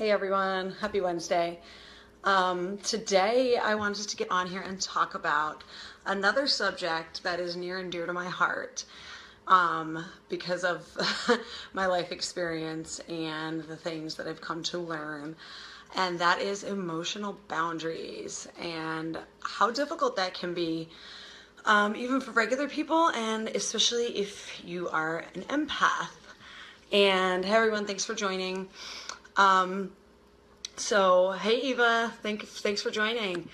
Hey everyone, happy Wednesday. Today I wanted to get on here and talk about another subject that is near and dear to my heart because of my life experience and the things that I've come to learn. And that is emotional boundaries and how difficult that can be, even for regular people, and especially if you are an empath. And hey everyone, thanks for joining. Hey Eva, thanks for joining.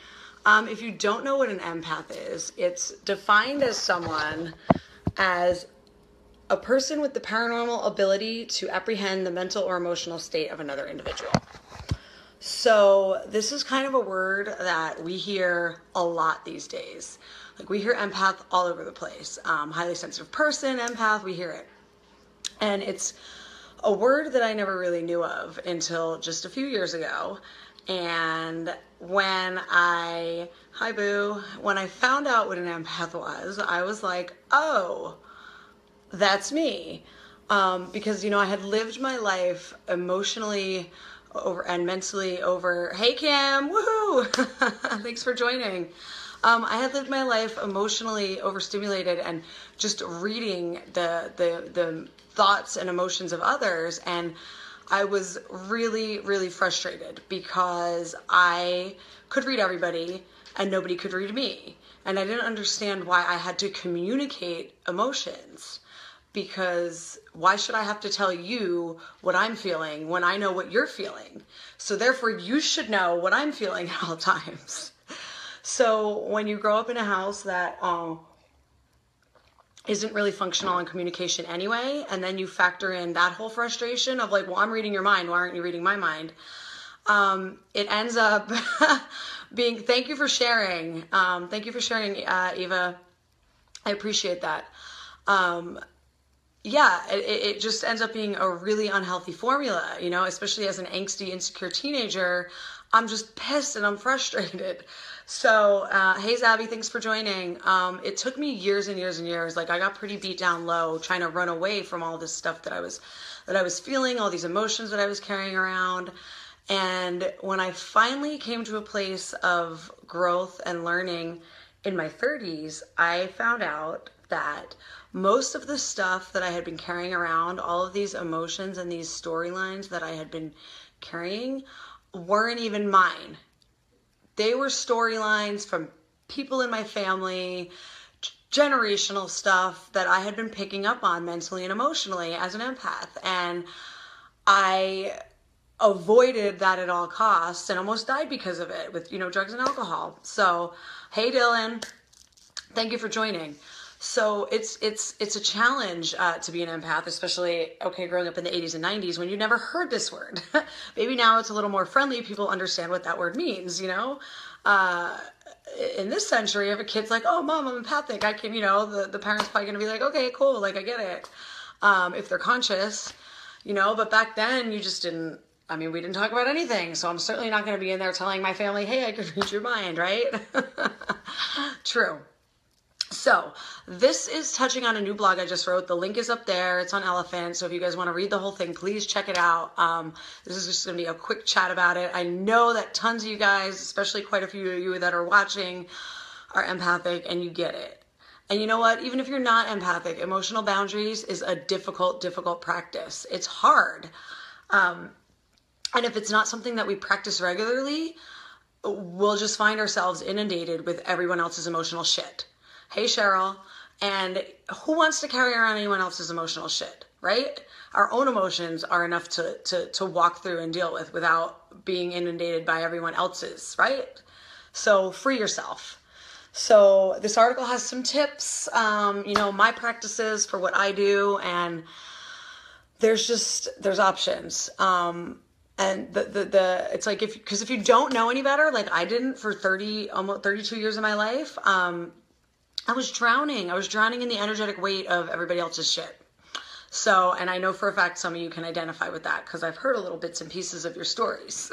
If you don't know what an empath is, it's defined as someone as a person with the paranormal ability to apprehend the mental or emotional state of another individual. So this is kind of a word that we hear a lot these days. Like we hear empath all over the place. Highly sensitive person, empath, we hear it. And it's a word that I never really knew of until just a few years ago. And when I found out what an empath was, I was like, oh, that's me. Because, I had lived my life emotionally over and mentally over. Hey, Kim, woohoo! Thanks for joining. I had lived my life emotionally overstimulated and just reading the thoughts and emotions of others, and I was really, really frustrated because I could read everybody and nobody could read me, and I didn't understand why I had to communicate emotions, because why should I have to tell you what I'm feeling when I know what you're feeling? So therefore you should know what I'm feeling at all times. So when you grow up in a house that isn't really functional in communication anyway, and then you factor in that whole frustration of like, well, I'm reading your mind, why aren't you reading my mind? It ends up being, thank you for sharing. Thank you for sharing, Eva. I appreciate that. It just ends up being a really unhealthy formula, especially as an angsty, insecure teenager. I'm just pissed and I'm frustrated. So, hey Zabby, thanks for joining. It took me years and years and years. Like I got pretty beat down low trying to run away from all this stuff that I was feeling, all these emotions that I was carrying around. And when I finally came to a place of growth and learning in my 30s, I found out that most of the stuff that I had been carrying around, all of these emotions and these storylines that I had been carrying, weren't even mine. They were storylines from people in my family, generational stuff that I had been picking up on mentally and emotionally as an empath. And I avoided that at all costs and almost died because of it with, drugs and alcohol. So, hey Dylan, thank you for joining. So it's a challenge to be an empath, especially, growing up in the 80s and 90s when you never heard this word. Maybe now it's a little more friendly. People understand what that word means, in this century, if a kid's like, oh, mom, I'm empathic, I can, the parent's probably going to be like, okay, cool, like I get it. If they're conscious, but back then you just didn't, we didn't talk about anything. So I'm certainly not going to be in there telling my family, hey, I could read your mind, right? True. So this is touching on a new blog I just wrote. The link is up there. It's on Elephant. So if you guys want to read the whole thing, please check it out. This is just going to be a quick chat about it. I know that tons of you guys, especially quite a few of you that are watching, are empathic and you get it. And you know what? Even if you're not empathic, emotional boundaries is a difficult practice. It's hard. And if it's not something that we practice regularly, we'll just find ourselves inundated with everyone else's emotional shit. Hey, Cheryl. And who wants to carry around anyone else's emotional shit, right? Our own emotions are enough to walk through and deal with without being inundated by everyone else's, right? So free yourself. So this article has some tips, my practices for what I do, and there's options. And it's like, if you don't know any better, like I didn't for almost 32 years of my life, I was drowning in the energetic weight of everybody else's shit. So, and I know for a fact some of you can identify with that because I've heard a little bits and pieces of your stories.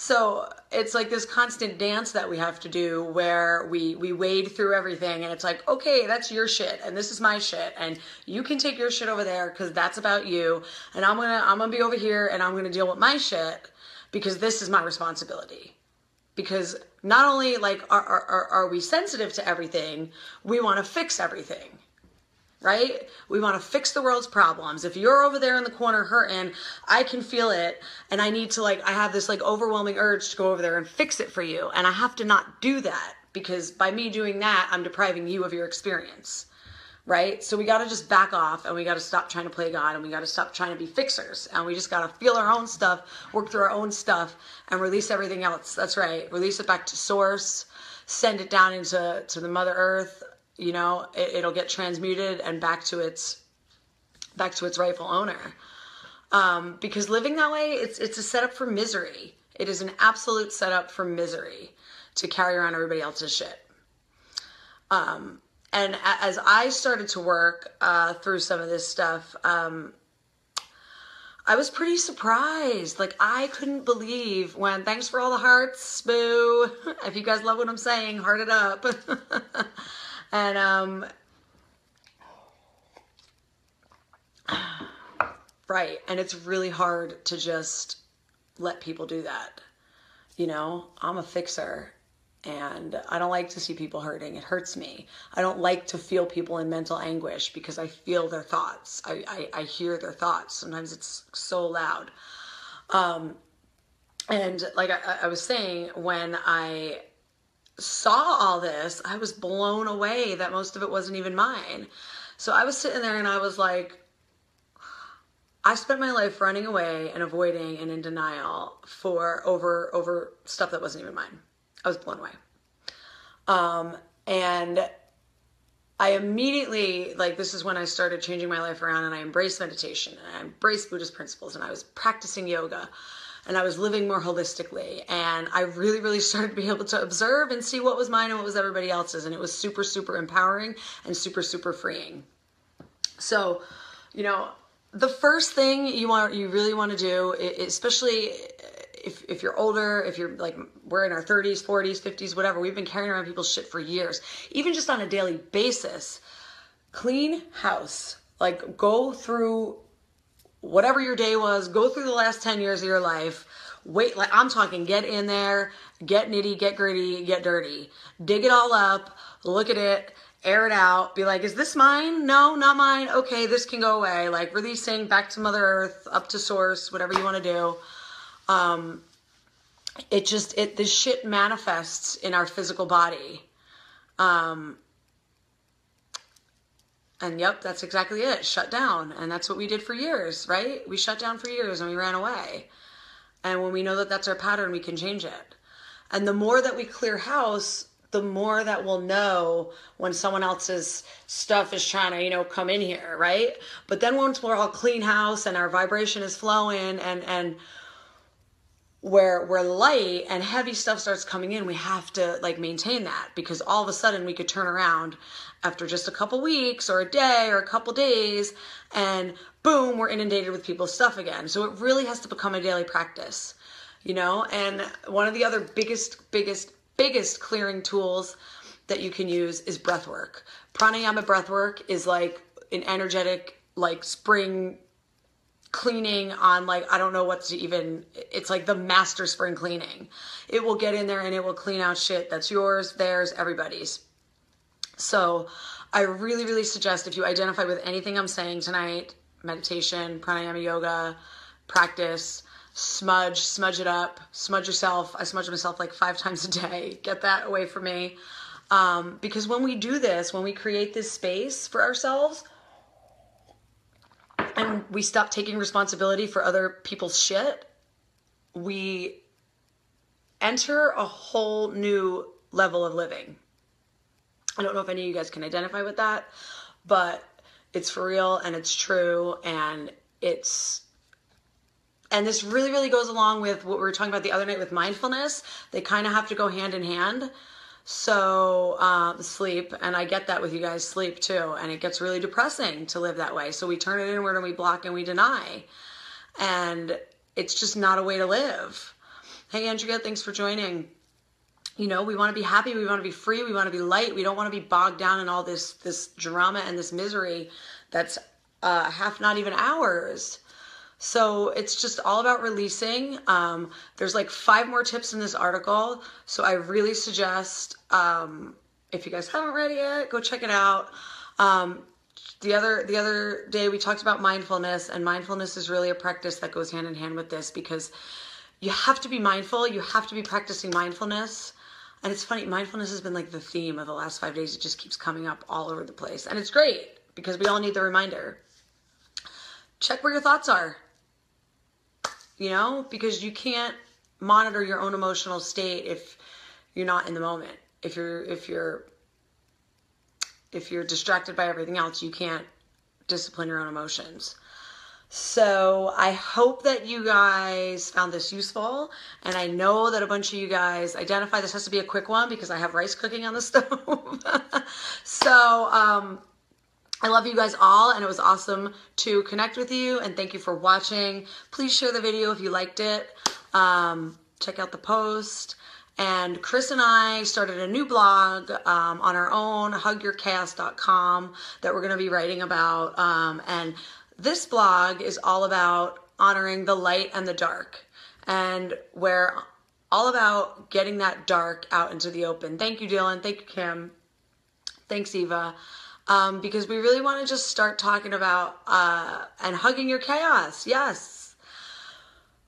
So it's like this constant dance that we have to do where we wade through everything, and it's like, okay, that's your shit and this is my shit, and you can take your shit over there because that's about you, and I'm gonna be over here and I'm gonna deal with my shit because this is my responsibility. Because not only like are we sensitive to everything, we want to fix everything. Right? We want to fix the world's problems. If you're over there in the corner hurting, I can feel it, and I need to I have this overwhelming urge to go over there and fix it for you, and I have to not do that, because by me doing that, I'm depriving you of your experience. Right? So we got to just back off, and we got to stop trying to play God, and we got to stop trying to be fixers, and we just got to feel our own stuff, work through our own stuff, and release everything else. That's right. Release it back to source, send it down into the Mother Earth. It'll get transmuted and back to its rightful owner. Because living that way, it's a setup for misery. It is an absolute setup for misery to carry around everybody else's shit. And as I started to work through some of this stuff, I was pretty surprised. I couldn't believe when, thanks for all the hearts, boo. If you guys love what I'm saying, heart it up. And, right. And it's really hard to just let people do that. I'm a fixer, and I don't like to see people hurting. It hurts me. I don't like to feel people in mental anguish because I feel their thoughts. I hear their thoughts. Sometimes it's so loud. And like I was saying, when I saw all this, I was blown away that most of it wasn't even mine. So I was sitting there and I was like, I spent my life running away and avoiding and in denial for over stuff that wasn't even mine. I was blown away. And I immediately, this is when I started changing my life around, and I embraced meditation, and I embraced Buddhist principles, and I was practicing yoga, and I was living more holistically, and I really, really started to be able to observe and see what was mine and what was everybody else's, and it was super, super empowering and super, super freeing. So, the first thing you really want to do, especially if you're older, if you're we're in our 30s, 40s, 50s, whatever, we've been carrying around people's shit for years, even just on a daily basis. Clean house. Go through whatever your day was, go through the last 10 years of your life. Wait, I'm talking, get in there, get nitty, get gritty, get dirty. Dig it all up, look at it, air it out, be like, is this mine? No, not mine. Okay, this can go away. Releasing back to Mother Earth, up to source, whatever you want to do. This shit manifests in our physical body. And yep, that's exactly it. Shut down. And that's what we did for years, right? We shut down for years and we ran away. And when we know that that's our pattern, we can change it. And the more that we clear house, the more that we'll know when someone else's stuff is trying to, come in here, right? But then once we're all clean house and our vibration is flowing and where light and heavy stuff starts coming in, we have to maintain that, because all of a sudden we could turn around after just a couple weeks or a day or a couple days, and boom, we're inundated with people's stuff again. So it really has to become a daily practice, and one of the other biggest clearing tools that you can use is breath work. Pranayama breath work is like an energetic, spring cleaning on I don't know what's even, it's like the master spring cleaning. It will get in there and it will clean out shit that's yours, theirs, everybody's. So I really, really suggest, if you identify with anything I'm saying tonight, meditation, pranayama, yoga, practice, smudge it up, smudge yourself. I smudge myself 5 times a day. Get that away from me. Because when we do this, when we create this space for ourselves, and we stop taking responsibility for other people's shit, we enter a whole new level of living. I don't know if any of you guys can identify with that, but it's for real and it's true, and this really, really goes along with what we were talking about the other night with mindfulness. They kind of have to go hand in hand. So sleep, and I get that with you guys, sleep too, and it gets really depressing to live that way. So we turn it inward and we block and we deny, and it's just not a way to live. Hey, Andrea, thanks for joining. You know, we want to be happy. We want to be free. We want to be light. We don't want to be bogged down in all this drama and this misery that's half not even ours. So it's just all about releasing. There's like 5 more tips in this article. So I really suggest, if you guys haven't read it yet, go check it out. The other day we talked about mindfulness, and mindfulness is really a practice that goes hand in hand with this, because you have to be mindful. You have to be practicing mindfulness. And it's funny, mindfulness has been like the theme of the last 5 days. It just keeps coming up all over the place. And it's great because we all need the reminder. Check where your thoughts are, you know, because you can't monitor your own emotional state if you're not in the moment. If you're distracted by everything else, you can't discipline your own emotions. So I hope that you guys found this useful, and I know that a bunch of you guys identify. This has to be a quick one because I have rice cooking on the stove. So I love you guys all, and it was awesome to connect with you, and thank you for watching. Please share the video if you liked it. Check out the post. And Chris and I started a new blog on our own, hugyourchaos.com, that we're going to be writing about. And this blog is all about honoring the light and the dark. And we're all about getting that dark out into the open. Thank you, Dylan. Thank you, Kim. Thanks, Eva. Because we really want to just start talking about and hugging your chaos. Yes.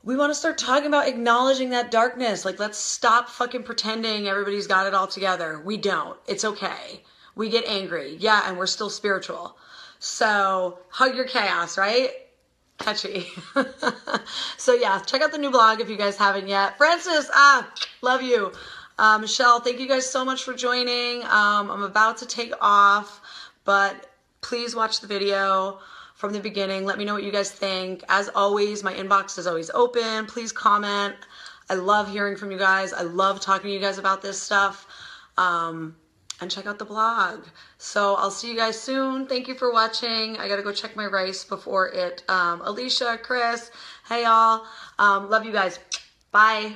We want to start talking about acknowledging that darkness. Like, let's stop fucking pretending everybody's got it all together. We don't. It's okay. We get angry. Yeah, and we're still spiritual. So, hug your chaos, right? Catchy. So, yeah, check out the new blog if you guys haven't yet. Francis, love you. Michelle, thank you guys so much for joining. I'm about to take off, but please watch the video from the beginning. Let me know what you guys think. As always, my inbox is always open. Please comment. I love hearing from you guys. I love talking to you guys about this stuff. And check out the blog. So I'll see you guys soon. Thank you for watching. I gotta go check my rice before it. Alicia, Chris, hey y'all. Love you guys. Bye.